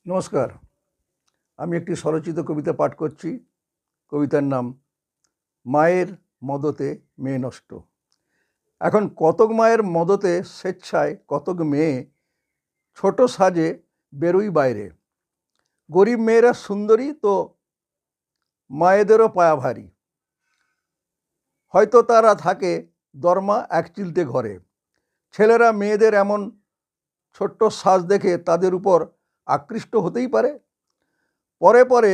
নমস্কার। আমি একটি স্বরচিত কবিতা পাঠ করছি। কবিতার নাম মায়ের মদতে মেয়ে নষ্ট। এখন কতক মায়ের মদতে স্বেচ্ছায় কতক মেয়ে ছোট সাজে বেরোই বাইরে। গরিব মেয়েরা সুন্দরী তো মায়েদেরও পায়া ভারী। হয়তো তারা থাকে দরমা এক চিলতে ঘরে। ছেলেরা মেয়েদের এমন ছোট্ট সাজ দেখে তাদের উপর আকৃষ্ট হতেই পারে। পরে পরে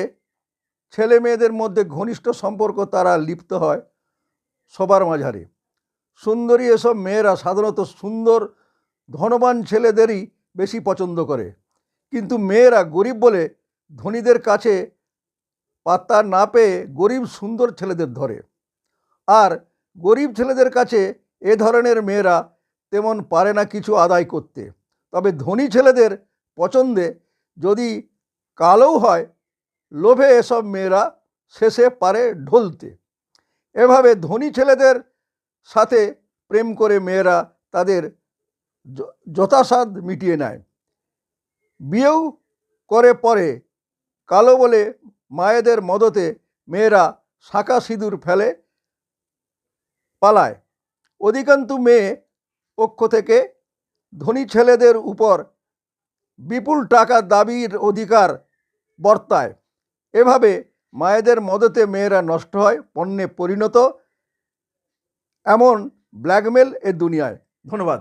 ছেলে মেয়েদের মধ্যে ঘনিষ্ঠ সম্পর্ক তারা লিপ্ত হয় সবার মাঝারে। সুন্দরী এসব মেয়েরা সাধারণত সুন্দর ধনবান ছেলেদেরই বেশি পছন্দ করে, কিন্তু মেয়েরা গরিব বলে ধনীদের কাছে পাত্তা না পেয়ে গরিব সুন্দর ছেলেদের ধরে। আর গরিব ছেলেদের কাছে এ ধরনের মেয়েরা তেমন পারে না কিছু আদায় করতে। তবে ধনী ছেলেদের পছন্দে যদি কালোও হয়, লোভে এসব মেয়েরা শেষে পারে ঢলতে। এভাবে ধনী ছেলেদের সাথে প্রেম করে মেয়েরা তাদের যথাসাধ্য মিটিয়ে নেয়। বিয়েও করে পরে কালো বলে মায়েদের মদতে মেয়েরা শাঁখা সিঁদুর ফেলে পালায়। অধিকাংশ মেয়ে পক্ষ থেকে ধনী ছেলেদের উপর বিপুল টাকা দাবির অধিকার বর্তায়। এভাবে মায়েদের মদতে মেয়েরা নষ্ট হয়, পণ্যে পরিণত। এমন ব্ল্যাকমেল এ দুনিয়ায়। ধন্যবাদ।